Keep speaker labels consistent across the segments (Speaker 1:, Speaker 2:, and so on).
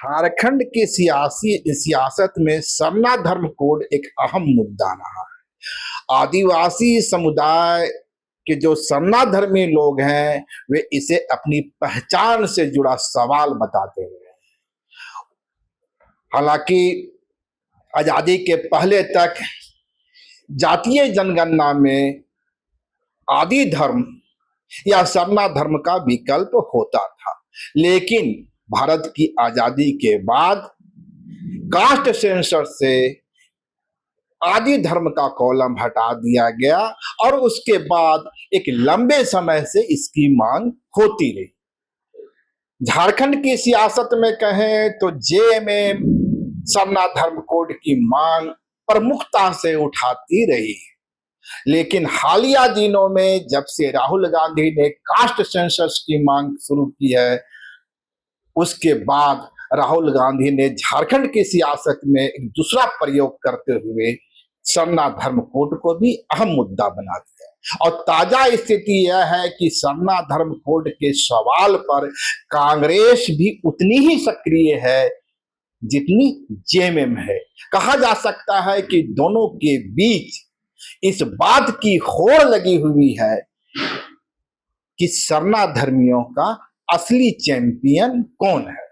Speaker 1: झारखंड के सियासी सियासत में सरना धर्म कोड एक अहम मुद्दा रहा है। आदिवासी समुदाय के जो सरना धर्मी लोग हैं वे इसे अपनी पहचान से जुड़ा सवाल बताते हैं। हालांकि आजादी के पहले तक जातीय जनगणना में आदि धर्म या सरना धर्म का विकल्प होता था, लेकिन भारत की आजादी के बाद कास्ट सेंसस से आदि धर्म का कॉलम हटा दिया गया और उसके बाद एक लंबे समय से इसकी मांग होती रही। झारखंड की सियासत में कहें तो जेएमएम सरना धर्म कोड की मांग प्रमुखता से उठाती रही, लेकिन हालिया दिनों में जब से राहुल गांधी ने कास्ट सेंसस की मांग शुरू की है, उसके बाद राहुल गांधी ने झारखंड की सियासत में एक दूसरा प्रयोग करते हुए सरना धर्म कोड को भी अहम मुद्दा बना दिया। और ताजा स्थिति यह है कि सरना धर्म कोड के सवाल पर कांग्रेस भी उतनी ही सक्रिय है जितनी जेएमएम है। कहा जा सकता है कि दोनों के बीच इस बात की होड़ लगी हुई है कि सरना धर्मियों का असली चैंपियन कौन है।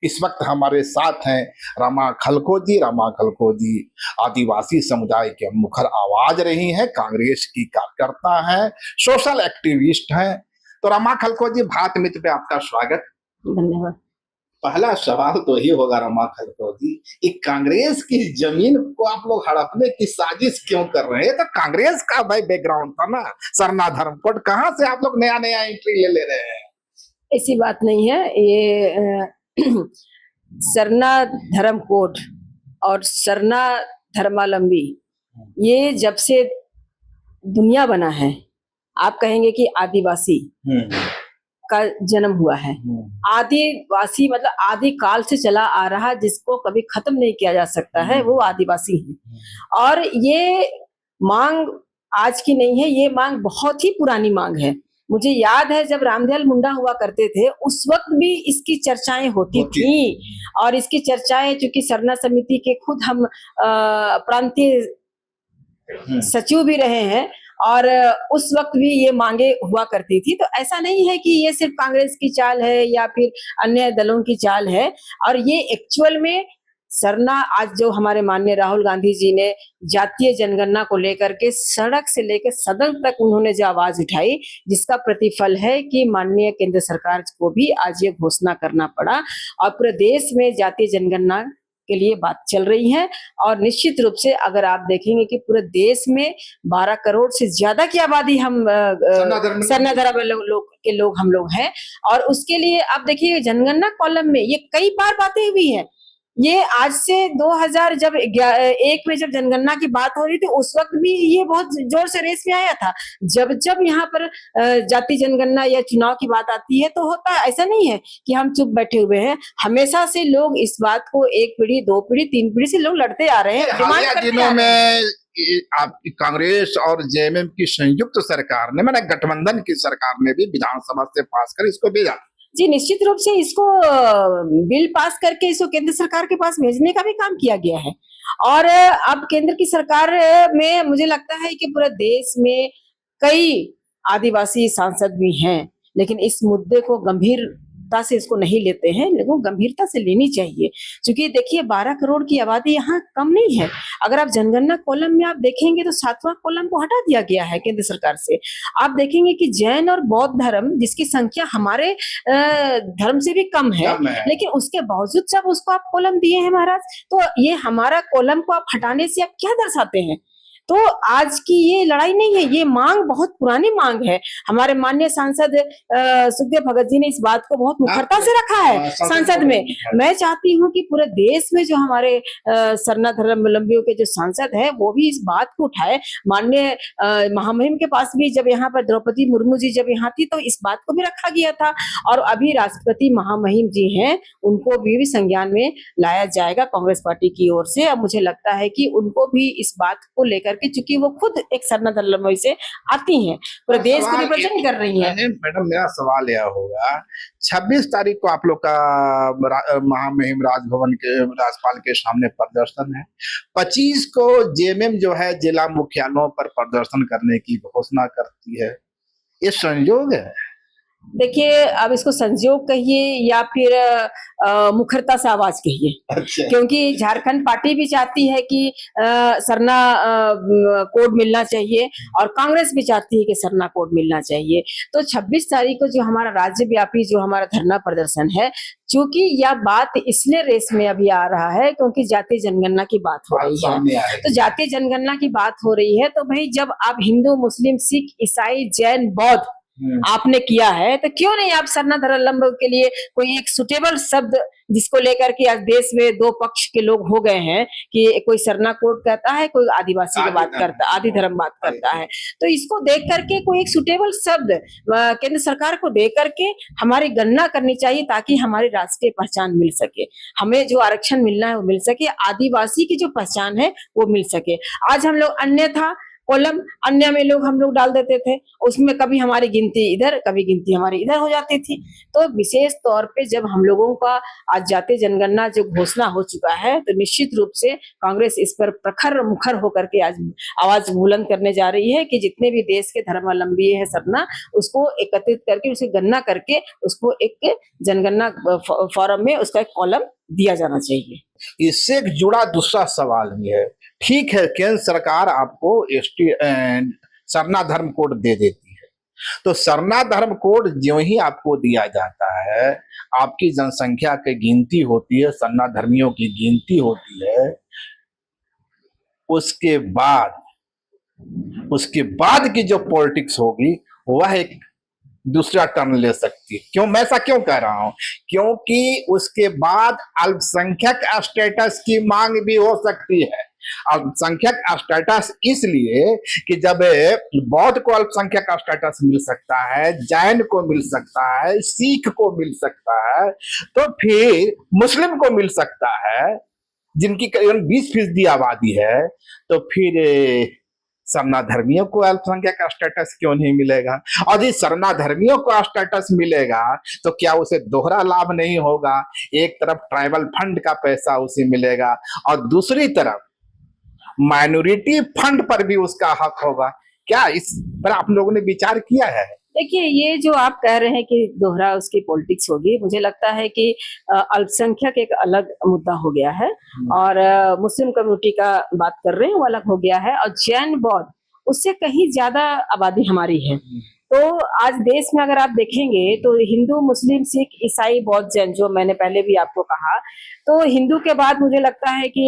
Speaker 1: इस वक्त हमारे साथ हैं रमा खलखो जी। रमा खलखो जी आदिवासी समुदाय के मुखर आवाज रही हैं, कांग्रेस की कार्यकर्ता हैं, सोशल एक्टिविस्ट हैं। तो रमा खलखो जी, भारत मित्र पे आपका स्वागत।
Speaker 2: धन्यवाद।
Speaker 1: पहला सवाल तो ही होगा रमा खलखो जी, एक कांग्रेस की जमीन को आप लोग हड़पने की साजिश क्यों कर रहे हैं? तो कांग्रेस का भाई बैकग्राउंड था ना सरना धर्म कोड, कहाँ से आप लोग नया नया एंट्री ले रहे हैं?
Speaker 2: ऐसी बात नहीं है। ये सरना धर्म कोड और सरना धर्मावलंबी ये जब से दुनिया बना है, आप कहेंगे कि आदिवासी का जन्म हुआ है। आदिवासी मतलब आदि काल से चला आ रहा, जिसको कभी खत्म नहीं किया जा सकता है, वो आदिवासी है। और ये मांग आज की नहीं है, ये मांग बहुत ही पुरानी मांग है। मुझे याद है जब रामदयाल मुंडा हुआ करते थे, उस वक्त भी इसकी चर्चाएं होती थी। और इसकी चर्चाएं चूंकि सरना समिति के खुद हम प्रांतीय सचिव भी रहे हैं, और उस वक्त भी ये मांगे हुआ करती थी। तो ऐसा नहीं है कि ये सिर्फ कांग्रेस की चाल है या फिर अन्य दलों की चाल है। और ये एक्चुअल में सरना, आज जो हमारे माननीय राहुल गांधी जी ने जातीय जनगणना को लेकर के सड़क से लेकर सदन तक उन्होंने जो आवाज उठाई, जिसका प्रतिफल है कि माननीय केंद्र सरकार को भी आज ये घोषणा करना पड़ा और पूरे देश में जातीय जनगणना के लिए बात चल रही है। और निश्चित रूप से अगर आप देखेंगे कि पूरे देश में 12 करोड़ से ज्यादा की आबादी हम सरना धर्म के लोग हम लोग हैं। और उसके लिए आप देखिए जनगणना कॉलम में ये कई बार बातें हुई है। ये आज से 2001 में जब जनगणना की बात हो रही थी, उस वक्त भी ये बहुत जोर से रेस में आया था। जब जब यहाँ पर जाति जनगणना या चुनाव की बात आती है तो होता है, ऐसा नहीं है कि हम चुप बैठे हुए हैं। हमेशा से लोग इस बात को 1 पीढ़ी 2 पीढ़ी 3 पीढ़ी से लोग लड़ते आ रहे हैं।
Speaker 1: हालिया दिनों में आपकी कांग्रेस और जेएमएम की संयुक्त सरकार ने, मैंने गठबंधन की सरकार ने भी विधानसभा से पास कर इसको भेजा।
Speaker 2: जी, निश्चित रूप से इसको बिल पास करके इसको केंद्र सरकार के पास भेजने का भी काम किया गया है। और अब केंद्र की सरकार में मुझे लगता है कि पूरे देश में कई आदिवासी सांसद भी हैं, लेकिन इस मुद्दे को गंभीरता से इसको नहीं लेते हैं। लेकिन गंभीरता से लेनी चाहिए, क्योंकि देखिए 12 करोड़ की आबादी यहाँ कम नहीं है। अगर आप जनगणना कॉलम में आप देखेंगे तो 7वां कॉलम को हटा दिया गया है केंद्र सरकार से। आप देखेंगे कि जैन और बौद्ध धर्म, जिसकी संख्या हमारे धर्म से भी कम है, लेकिन उसके बावजूद जब उसको आप कॉलम दिए हैं महाराज, तो ये हमारा कॉलम को आप हटाने से आप क्या दर्शाते हैं? तो आज की ये लड़ाई नहीं है, ये मांग बहुत पुरानी मांग है। हमारे माननीय सांसद सुखदेव भगत जी ने इस बात को बहुत मुखरता से रखा है संसद में। मैं चाहती हूँ कि पूरे देश में जो हमारे सरना धर्मावलंबियों के जो सांसद हैं वो भी इस बात को उठाए। माननीय महामहिम के पास भी जब यहाँ पर द्रौपदी मुर्मू जी जब यहाँ थी तो इस बात को भी रखा गया था, और अभी राष्ट्रपति महामहिम जी हैं, उनको भी संज्ञान में लाया जाएगा कांग्रेस पार्टी की ओर से। अब मुझे लगता है कि उनको भी इस बात को लेकर लेकर के, चूंकि वो खुद एक सरना धर्मावलंबी से आती हैं, पूरे देश को रिप्रेजेंट कर रही हैं।
Speaker 1: मैडम मेरा सवाल यह होगा, 26 तारीख को आप लोग का महामहिम राजभवन के राज्यपाल के सामने प्रदर्शन है, 25 को जेएमएम जो है जिला मुख्यालयों पर प्रदर्शन करने की घोषणा करती है, ये संयोग है?
Speaker 2: देखिए, अब इसको संयोग कहिए या फिर मुखरता से आवाज कहिए।
Speaker 1: अच्छा।
Speaker 2: क्योंकि झारखंड पार्टी भी चाहती है कि सरना कोड मिलना चाहिए और कांग्रेस भी चाहती है कि सरना कोड मिलना चाहिए। तो 26 तारीख को जो हमारा राज्यव्यापी जो हमारा धरना प्रदर्शन है, चूंकि यह बात इसलिए रेस में अभी आ रहा है क्योंकि जातीय जनगणना की बात हो रही है। तो जातीय जनगणना की बात हो रही है, तो भाई जब आप हिंदू, मुस्लिम, सिख, ईसाई, जैन, बौद्ध आपने किया है, तो क्यों नहीं आप सरना धर्मावलंबी के लिए कोई एक सुटेबल शब्द, जिसको लेकर के आज देश में दो पक्ष के लोग हो गए हैं कि कोई सरना कोड कहता है, कोई आदिवासी की बात करता है, आदि धर्म बात करता है। तो इसको देख करके कोई एक सुटेबल शब्द केंद्र सरकार को दे करके हमारी गणना करनी चाहिए, ताकि हमारी राष्ट्रीय पहचान मिल सके, हमें जो आरक्षण मिलना है वो मिल सके, आदिवासी की जो पहचान है वो मिल सके। आज हम लोग अन्यथा कॉलम अन्य में लोग हम लोग डाल देते थे, उसमें कभी हमारी गिनती इधर, कभी गिनती हमारी इधर हो जाती थी। तो विशेष तौर पे जब हम लोगों का आज जातीय जनगणना जो घोषणा हो चुका है, तो निश्चित रूप से कांग्रेस इस पर प्रखर मुखर होकर के आज आवाज बुलंद करने जा रही है कि जितने भी देश के धर्मावलंबी है सरना, उसको एकत्रित करके, उसे गणना करके, उसको एक जनगणना फोरम में उसका एक कॉलम दिया जाना चाहिए।
Speaker 1: इससे जुड़ा दूसरा सवाल ये है, ठीक है केंद्र सरकार आपको सरना धर्म कोड दे देती है, तो सरना धर्म कोड जो ही आपको दिया जाता है, आपकी जनसंख्या की गिनती होती है, सरना धर्मियों की गिनती होती है, उसके बाद की जो पॉलिटिक्स होगी वह एक दूसरा टर्न ले सकती है। क्यों, मैं ऐसा क्यों कह रहा हूं? क्योंकि उसके बाद अल्पसंख्यक स्टेटस की मांग भी हो सकती है। अल्पसंख्यक स्टेटस इसलिए कि जब बौद्ध को अल्पसंख्यक स्टेटस मिल सकता है, जैन को मिल सकता है, सिख को मिल सकता है, तो फिर मुस्लिम को मिल सकता है, जिनकी करीबन 20% आबादी है, तो फिर सरना धर्मियों को अल्पसंख्यक का स्टेटस क्यों नहीं मिलेगा? और यदि सरना धर्मियों को स्टेटस मिलेगा तो क्या उसे दोहरा लाभ नहीं होगा? एक तरफ ट्राइबल फंड का पैसा उसे मिलेगा और दूसरी तरफ माइनॉरिटी फंड पर भी उसका हक होगा। क्या इस पर आप लोगों ने विचार किया है?
Speaker 2: देखिए, ये जो आप कह रहे हैं कि दोहरा उसकी पॉलिटिक्स होगी, मुझे लगता है कि अल्पसंख्यक एक अलग मुद्दा हो गया है और मुस्लिम कम्युनिटी का बात कर रहे हैं वो अलग हो गया है, और जैन बौद्ध उससे कहीं ज्यादा आबादी हमारी है। तो आज देश में अगर आप देखेंगे तो हिंदू, मुस्लिम, सिख, ईसाई, बौद्ध, जैन, जो मैंने पहले भी आपको कहा, तो हिंदू के बाद मुझे लगता है कि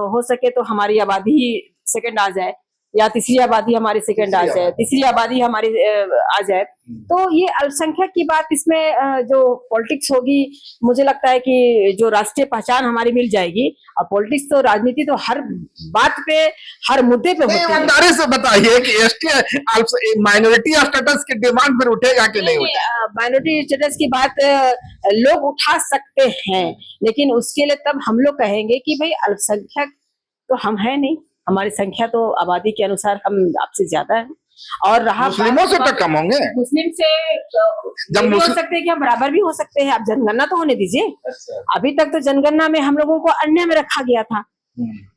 Speaker 2: हो सके तो हमारी आबादी ही सेकंड आ जाए, या तीसरी आबादी हमारी सेकंड आ जाए, तीसरी आबादी हमारी आ जाए। तो ये अल्पसंख्यक की बात इसमें जो पॉलिटिक्स होगी, मुझे लगता है कि जो राष्ट्रीय पहचान हमारी मिल जाएगी। और पॉलिटिक्स तो, राजनीति तो हर बात पे, हर मुद्दे पे होती है।
Speaker 1: ईमानदारी से बताइए कि एसटी माइनॉरिटी स्टेटस की डिमांड पर उठेगा कि नहीं उठेगा?
Speaker 2: माइनॉरिटी स्टेटस की बात लोग उठा सकते हैं, लेकिन उसके लिए तब हम लोग कहेंगे कि भाई अल्पसंख्यक तो हम है नहीं, हमारी संख्या तो आबादी के अनुसार हम आपसे ज्यादा है। और रहा
Speaker 1: मुस्लिमों से तो कम होंगे,
Speaker 2: मुस्लिम से जब हो सकते हैं कि हम बराबर भी हो सकते हैं। आप जनगणना तो होने दीजिए।
Speaker 1: अच्छा।
Speaker 2: अभी तक तो जनगणना में हम लोगों को अन्य में रखा गया था।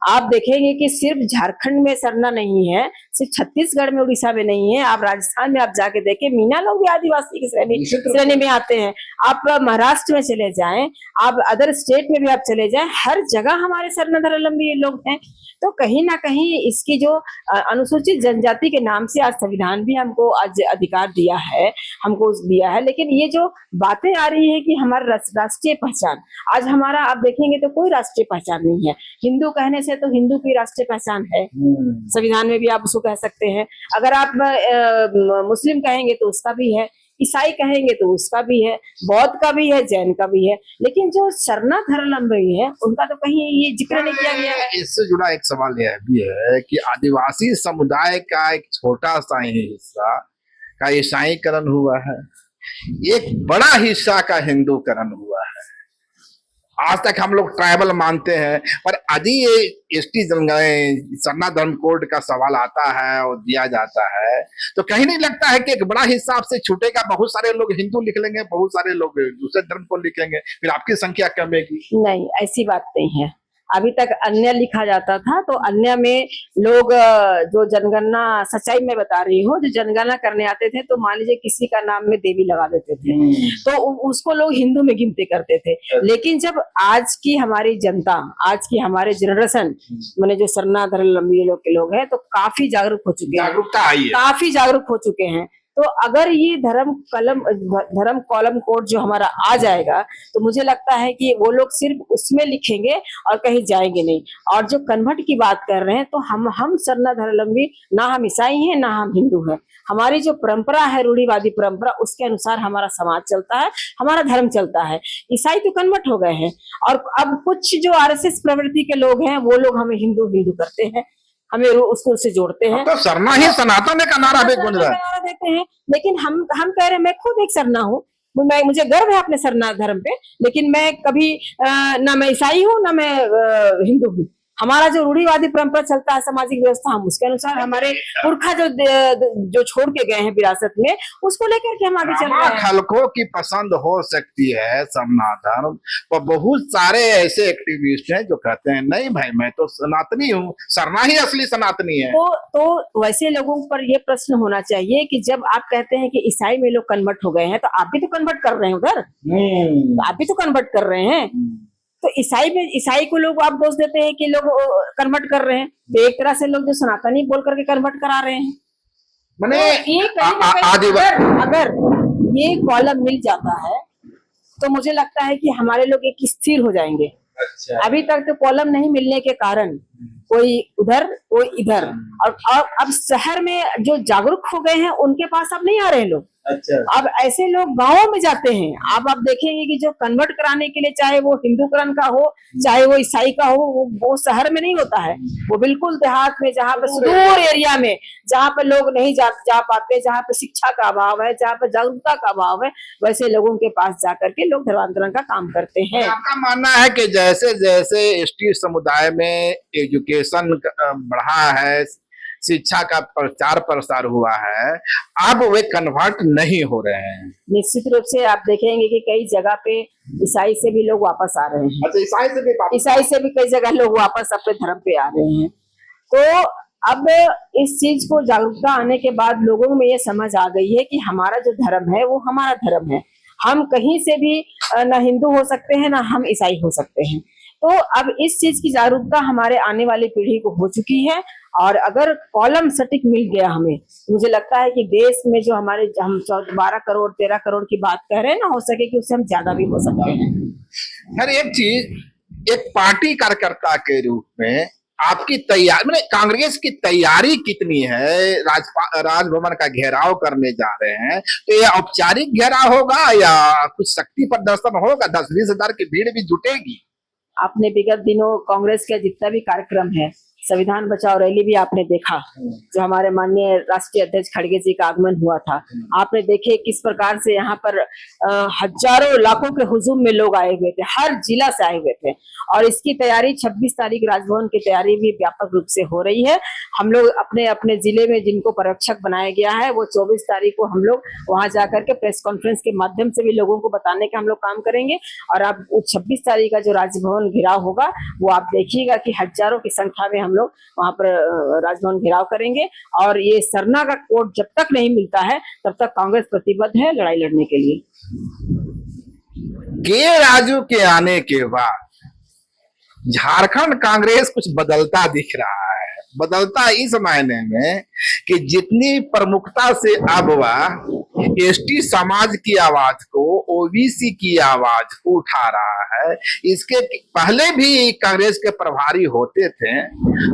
Speaker 2: आप देखेंगे कि सिर्फ झारखंड में सरना नहीं है, सिर्फ छत्तीसगढ़ में, उड़ीसा में नहीं है, आप राजस्थान में आप जाके देखें, मीना लोग भी आदिवासी की श्रेणी में आते हैं। आप महाराष्ट्र में चले जाएं, आप अदर स्टेट में भी आप चले जाएं, हर जगह हमारे सरना धर्मावलंबी लोग हैं। तो कहीं ना कहीं इसकी जो अनुसूचित जनजाति के नाम से आज संविधान भी हमको आज अधिकार दिया है, हमको दिया है, लेकिन ये जो बातें आ रही है कि हमारा राष्ट्रीय पहचान, आज हमारा आप देखेंगे तो कोई राष्ट्रीय पहचान नहीं है। हिंदू कहने से तो हिंदू की राष्ट्रीय पहचान है, संविधान में भी आप उसको कह सकते हैं। अगर आप मुस्लिम कहेंगे तो उसका भी है, ईसाई कहेंगे तो उसका भी है, बौद्ध का भी है, जैन का भी है, लेकिन जो सरना धर्मावलंबी है उनका तो कहीं ये जिक्र नहीं किया गया है।
Speaker 1: इससे जुड़ा एक सवाल यह भी है कि आदिवासी समुदाय का एक छोटा सा ही हिस्सा का ईसाईकरण हुआ है, एक बड़ा हिस्सा का हिंदूकरण हुआ है। आज तक हम लोग ट्राइबल मानते हैं, पर यदि ये एसटी सरना धर्म कोड का सवाल आता है और दिया जाता है तो कहीं नहीं लगता है कि एक बड़ा हिस्सा आपसे छूटेगा? बहुत सारे लोग हिंदू लिख लेंगे, बहुत सारे लोग दूसरे धर्म को लिखेंगे, फिर आपकी संख्या कमेगी।
Speaker 2: नहीं, ऐसी बात नहीं है। अभी तक अन्य लिखा जाता था, तो अन्य में लोग जो जनगणना, सच्चाई में बता रही हूँ, जो जनगणना करने आते थे तो मान लीजिए किसी का नाम में देवी लगा देते थे, तो उसको लोग हिंदू में गिनती करते थे। लेकिन जब आज की हमारी जनता, आज की हमारे जनरेशन, मैंने जो सरना धर्मावलंबी लोग के लोग हैं, तो काफी जागरूक हो चुके हैं,
Speaker 1: जागरूकता आई है,
Speaker 2: काफी जागरूक हो चुके हैं। तो अगर ये धर्म कॉलम कोड जो हमारा आ जाएगा, तो मुझे लगता है कि वो लोग सिर्फ उसमें लिखेंगे और कहीं जाएंगे नहीं। और जो कन्वर्ट की बात कर रहे हैं, तो हम सरना धर्मावलंबी, ना हम ईसाई हैं ना हम हिंदू हैं। हमारी जो परंपरा है, रूढ़िवादी परंपरा, उसके अनुसार हमारा समाज चलता है, हमारा धर्म चलता है। ईसाई तो कन्वर्ट हो गए हैं, और अब कुछ जो आरएसएस प्रवृत्ति के लोग हैं, वो लोग हमें हिंदू हिंदू करते हैं, हमें उसको से जोड़ते हैं।
Speaker 1: तो सरना ही सनातन का नारा भी गूंज रहा है।
Speaker 2: नारा देते हैं, लेकिन हम कह रहे हैं, मैं खुद एक सरना हूँ, मुझे गर्व है अपने सरना धर्म पे, लेकिन मैं कभी ना मैं ईसाई हूँ ना मैं हिंदू हूँ। हमारा जो रूढ़िवादी परंपरा चलता है, सामाजिक व्यवस्था, हम उसके अनुसार, हमारे पुरखा जो छोड़ के गए हैं विरासत में, उसको लेकर के हम आगे चल रहे हैं।
Speaker 1: खलकों की पसंद हो सकती है सरना धर्म, पर बहुत सारे ऐसे एक्टिविस्ट हैं जो कहते हैं नहीं भाई, मैं तो सनातनी हूँ, सरना ही असली सनातनी है।
Speaker 2: तो वैसे लोगों पर ये प्रश्न होना चाहिए कि जब आप कहते हैं कि ईसाई में लोग कन्वर्ट हो गए हैं, तो आप भी तो कन्वर्ट कर रहे हैं उधर, आप भी तो कन्वर्ट कर रहे हैं। तो ईसाई को लोग आप दोष देते हैं कि लोग कन्वर्ट कर रहे हैं, तो एक तरह से लोग जो सनातनी बोल करके कन्वर्ट करा रहे हैं।
Speaker 1: मैंने
Speaker 2: अगर ये कॉलम मिल जाता है, तो मुझे लगता है कि हमारे लोग एक स्थिर हो जाएंगे। अच्छा। अभी तक तो कॉलम नहीं मिलने के कारण कोई उधर कोई इधर, और अब शहर में जो जागरूक हो गए हैं, उनके पास अब नहीं आ रहे हैं लोग। अच्छा। अब ऐसे लोग गांवों में जाते हैं। अब आप देखेंगे कि जो कन्वर्ट कराने के लिए, चाहे वो हिंदूकरण का हो, चाहे वो ईसाई का हो, वो शहर में नहीं होता है, वो बिल्कुल देहात में, जहाँ पे सुदूर एरिया में, जहाँ पे लोग नहीं जा पाते, जहाँ पे शिक्षा का अभाव है, जहाँ पे जागरूकता का अभाव है, वैसे लोगों के पास जाकर के लोग धर्मांतरण का काम करते हैं।
Speaker 1: आपका मानना है कि जैसे जैसे एसटी समुदाय में एजुकेशन बढ़ा है, शिक्षा का प्रचार प्रसार हुआ है, अब वे कन्वर्ट नहीं हो रहे हैं?
Speaker 2: निश्चित रूप से आप देखेंगे कि कई जगह पे ईसाई से भी लोग वापस आ रहे हैं।
Speaker 1: अच्छा, ईसाई से भी
Speaker 2: कई जगह लोग वापस अपने धर्म पे आ रहे हैं। तो अब इस चीज को जागरूकता आने के बाद लोगों में ये समझ आ गई है कि हमारा जो धर्म है वो हमारा धर्म है, हम कहीं से भी ना हिंदू हो सकते हैं ना हम ईसाई हो सकते हैं। तो अब इस चीज की जागरूकता हमारे आने वाली पीढ़ी को हो चुकी है, और अगर कॉलम सटीक मिल गया हमें, मुझे लगता है कि देश में जो हमारे, हम 12 करोड़ 13 करोड़ की बात कह रहे हैं ना, हो सके कि उससे हम ज्यादा भी हो सकते हैं।
Speaker 1: हर एक चीज, एक पार्टी कार्यकर्ता के रूप में आपकी तैयारी, मतलब कांग्रेस की तैयारी कितनी है? राजभवन का घेराव करने जा रहे हैं, तो ये औपचारिक घेराव होगा या कुछ शक्ति प्रदर्शन होगा? 10-20 हजार की भीड़ भी जुटेगी?
Speaker 2: आपने विगत दिनों कांग्रेस का जितना भी कार्यक्रम है, संविधान बचाओ रैली भी आपने देखा, जो हमारे माननीय राष्ट्रीय अध्यक्ष खड़गे जी का आगमन हुआ था, आपने देखे किस प्रकार से यहाँ पर हजारों लाखों के हुजूम में लोग आए हुए थे, हर जिला से आए हुए थे। और इसकी तैयारी 26 तारीख राजभवन की तैयारी भी व्यापक रूप से हो रही है। हम लोग अपने अपने जिले में जिनको पर्यवेक्षक बनाया गया है, वो 24 तारीख को हम लोग वहां जाकर के प्रेस कॉन्फ्रेंस के माध्यम से भी लोगों को बताने का हम लोग काम करेंगे। और अब 26 तारीख का जो राजभवन घेराव होगा, वो आप देखिएगा कि हजारों की संख्या में हम लोग वहां पर राजभवन घेराव करेंगे। और ये सरना का कोड जब तक नहीं मिलता है, तब तक कांग्रेस प्रतिबद्ध है लड़ाई लड़ने के लिए।
Speaker 1: के राजू के आने के बाद झारखंड कांग्रेस कुछ बदलता दिख रहा है। बदलता इस मायने में कि जितनी प्रमुखता से अब वह एसटी समाज की आवाज को, ओबीसी की आवाज को उठा रहा है। इसके पहले भी कांग्रेस के प्रभारी होते थे,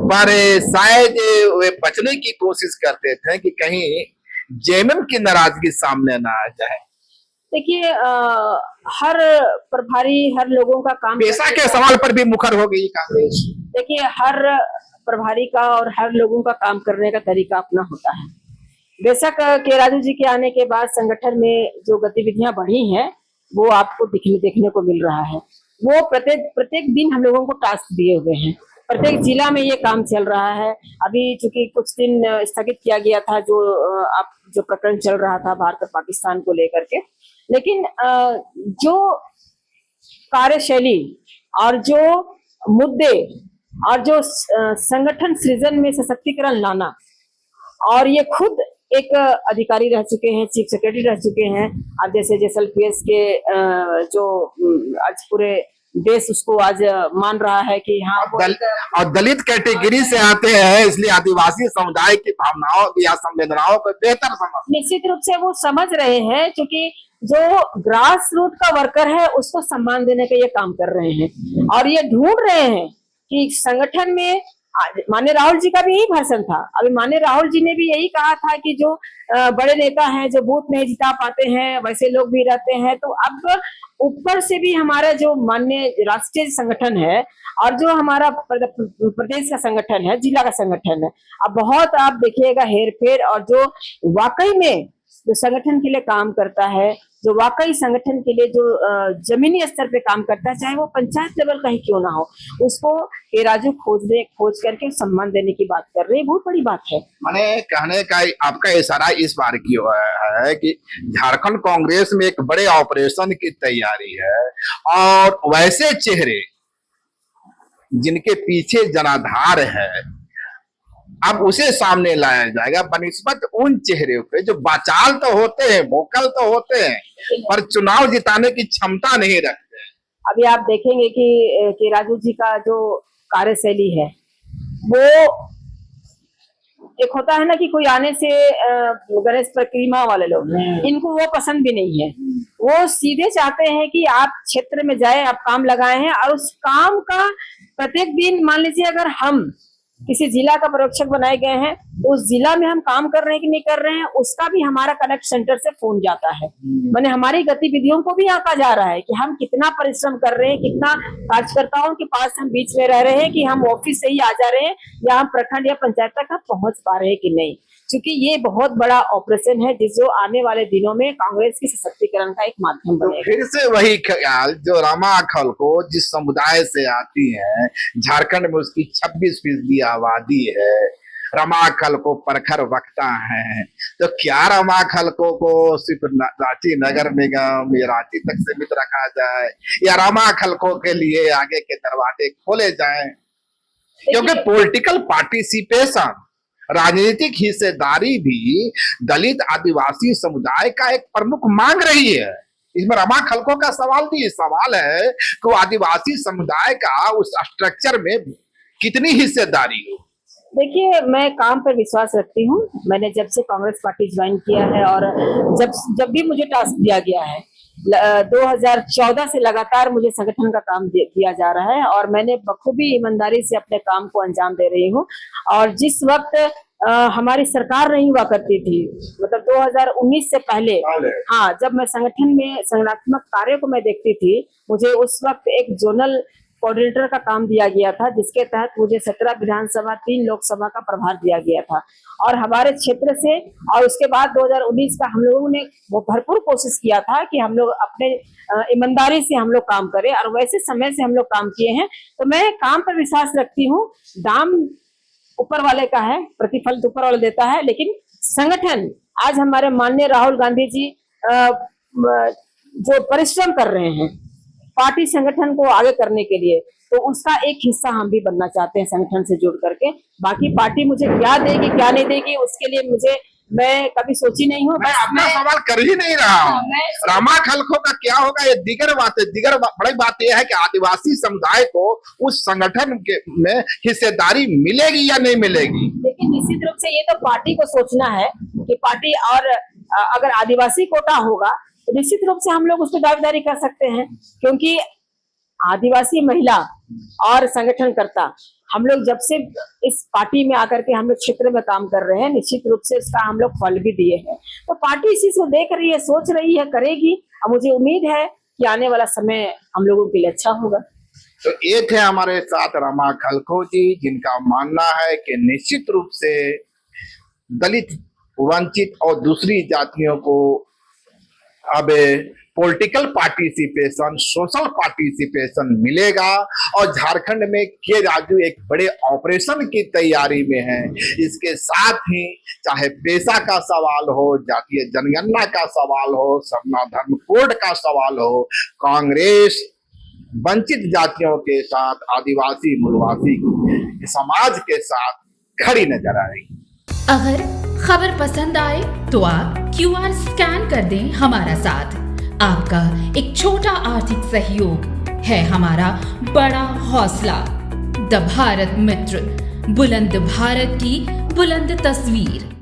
Speaker 1: पर शायद वे बचने की कोशिश करते थे कि कहीं जेएमएम की नाराजगी सामने ना आ जाए।
Speaker 2: देखिए, हर प्रभारी, हर लोगों का काम,
Speaker 1: पैसा के सवाल पर भी मुखर हो गई कांग्रेस।
Speaker 2: देखिए, हर प्रभारी का और हर लोगों का काम करने का तरीका अपना होता है। बेशक के राजू जी के आने के बाद संगठन में जो गतिविधियां बढ़ी हैं, वो आपको देखने को मिल रहा है। वो प्रत्येक दिन हम लोगों को टास्क दिए हुए हैं। प्रत्येक जिला में ये काम चल रहा है। अभी चूंकि कुछ दिन स्थगित किया गया था जो प्रकरण चल रहा था भारत और पाकिस्तान को लेकर के, लेकिन जो कार्यशैली और जो मुद्दे और जो संगठन सृजन में सशक्तिकरण लाना, और ये खुद एक अधिकारी रह चुके हैं, चीफ सेक्रेटरी रह चुके हैं। अब जैसे JSLPS के जो आज पूरे देश उसको आज मान रहा है कि हाँ
Speaker 1: और दलित कैटेगरी से आते हैं, इसलिए आदिवासी समुदाय की भावनाओं या संवेदनाओं को बेहतर समझ,
Speaker 2: निश्चित रूप से वो समझ रहे हैं, क्योंकि जो ग्रास रूट का वर्कर है उसको सम्मान देने का ये काम कर रहे हैं। और ये ढूंढ रहे हैं कि संगठन में माननीय राहुल जी का भी यही भाषण था। अभी माननीय राहुल जी ने भी यही कहा था कि जो बड़े नेता हैं जो बूथ नहीं जिता पाते हैं वैसे लोग भी रहते हैं। तो अब ऊपर से भी हमारा जो माननीय राष्ट्रीय संगठन है और जो हमारा प्रदेश का संगठन है, जिला का संगठन है, अब बहुत आप देखिएगा हेर फेर, और जो वाकई में जो संगठन के लिए काम करता है, जो वाकई संगठन के लिए जो जमीनी स्तर पे काम करता है, चाहे वो पंचायत लेवल का ही क्यों ना हो, उसको के राजू खोज करके सम्मान देने की बात कर रहे हैं। बहुत बड़ी बात है।
Speaker 1: मैंने कहने का आपका इशारा इस बार की है कि झारखंड कांग्रेस में एक बड़े ऑपरेशन की तैयारी है, और वैसे चेहरे जिनके पीछे जनाधार है अब उसे सामने लाया जाएगा बनिस्बत उन चेहरे पे जो बाचाल तो होते हैं, वोकल तो होते हैं, पर चुनाव जिताने की क्षमता नहीं रखते।
Speaker 2: अभी आप देखेंगे कि राजू जी का जो कार्यशैली है, वो एक होता है ना कि कोई आने से गणेश परिक्रमा वाले लोग, इनको वो पसंद भी नहीं है। वो सीधे चाहते हैं कि आप क्षेत्र में जाए, आप काम लगाए हैं, और उस काम का प्रत्येक दिन, मान लीजिए अगर हम किसी जिला का पर्यवेक्षक बनाए गए हैं तो उस जिला में हम काम कर रहे हैं कि नहीं कर रहे हैं, उसका भी हमारा कनेक्ट सेंटर से फोन जाता है। माने हमारी गतिविधियों को भी आंका जा रहा है कि हम कितना परिश्रम कर रहे हैं, कितना कार्यकर्ताओं के पास हम बीच में रह रहे हैं, कि हम ऑफिस से ही आ जा रहे हैं या हम प्रखंड या पंचायत तक पहुंच पा रहे हैं कि नहीं। क्योंकि ये बहुत बड़ा ऑपरेशन है जो आने वाले दिनों में कांग्रेस की सशक्तिकरण का एक माध्यम बनेगा।
Speaker 1: फिर से वही ख्याल जो रमा खलको जिस समुदाय से आती है, झारखंड में उसकी 26% आबादी है, रमा खलको प्रखर वक्ता है, तो क्या रमा खलको को सिर्फ रांची नगर निगम या रांची तक सीमित रखा जाए, या रमा खलको के लिए आगे के दरवाजे खोले जाएं? क्योंकि पॉलिटिकल पार्टिसिपेशन, राजनीतिक हिस्सेदारी भी दलित आदिवासी समुदाय का एक प्रमुख मांग रही है। इसमें रमा खलको का सवाल नहीं, सवाल है कि वो आदिवासी समुदाय का उस स्ट्रक्चर में कितनी हिस्सेदारी हो।
Speaker 2: देखिए, मैं काम पर विश्वास रखती हूँ। मैंने जब से कांग्रेस पार्टी ज्वाइन किया है और जब भी मुझे टास्क दिया गया है, 2014 से लगातार मुझे संगठन का काम दिया जा रहा है, और मैंने बखूबी ईमानदारी से अपने काम को अंजाम दे रही हूँ। और जिस वक्त हमारी सरकार नहीं हुआ करती थी, मतलब 2019 से पहले, हाँ, जब मैं संगठन में संगठनात्मक कार्य को मैं देखती थी, मुझे उस वक्त एक जोनल कोऑर्डिनेटर का काम दिया गया था, जिसके तहत मुझे 17 विधानसभा 3 लोकसभा का प्रभार दिया गया था। और हमारे क्षेत्र से, और उसके बाद 2019 का हम लोगों ने वो भरपूर कोशिश किया था कि हम लोग अपने ईमानदारी से हम लोग काम करें, और वैसे समय से हम लोग काम किए हैं। तो मैं काम पर विश्वास रखती हूँ। दाम ऊपर वाले का है, प्रतिफल ऊपर वाला देता है, लेकिन संगठन, आज हमारे माननीय राहुल गांधी जी जो परिश्रम कर रहे हैं पार्टी संगठन को आगे करने के लिए, तो उसका एक हिस्सा हम भी बनना चाहते हैं संगठन से जुड़ करके। बाकी पार्टी मुझे क्या देगी क्या नहीं देगी उसके लिए मैं कभी सोची नहीं हूँ।
Speaker 1: मैं अपना सवाल कर ही नहीं रहा हूँ। रमा खलको का क्या होगा ये दीगर बात है। दीगर बड़ी बात यह है कि आदिवासी समुदाय को उस संगठन में हिस्सेदारी मिलेगी या नहीं मिलेगी।
Speaker 2: लेकिन निश्चित रूप से ये तो पार्टी को सोचना है कि पार्टी, और अगर आदिवासी कोटा होगा तो निश्चित रूप से हम लोग उस पर दावेदारी कर सकते हैं, क्योंकि आदिवासी महिला और संगठनकर्ता हम लोग जब से इस पार्टी में आकर के हम लोग क्षेत्र में काम कर रहे हैं, निश्चित रूप से इसका हम लोग फल भी दिए हैं। तो पार्टी इसी को देख रही है, सोच रही है, करेगी, और मुझे उम्मीद है कि आने वाला समय हम लोगों के लिए अच्छा होगा।
Speaker 1: तो ये थे हमारे साथ रमा खलको जी, जिनका मानना है कि निश्चित रूप से दलित, वंचित और दूसरी जातियों को अब पॉलिटिकल पार्टिसिपेशन, सोशल पार्टिसिपेशन मिलेगा। और झारखंड में के राजू एक बड़े ऑपरेशन की तैयारी में है। इसके साथ ही चाहे पेशा का सवाल हो, जातीय जनगणना का सवाल हो, सरना धर्म कोड का सवाल हो, कांग्रेस वंचित जातियों के साथ, आदिवासी मूलवासी समाज के साथ खड़ी नजर आई।
Speaker 3: अगर खबर पसंद आए तो आप QR स्कैन कर दें हमारा साथ। आपका एक छोटा आर्थिक सहयोग है हमारा बड़ा हौसला। द भारत मित्र, बुलंद भारत की बुलंद तस्वीर।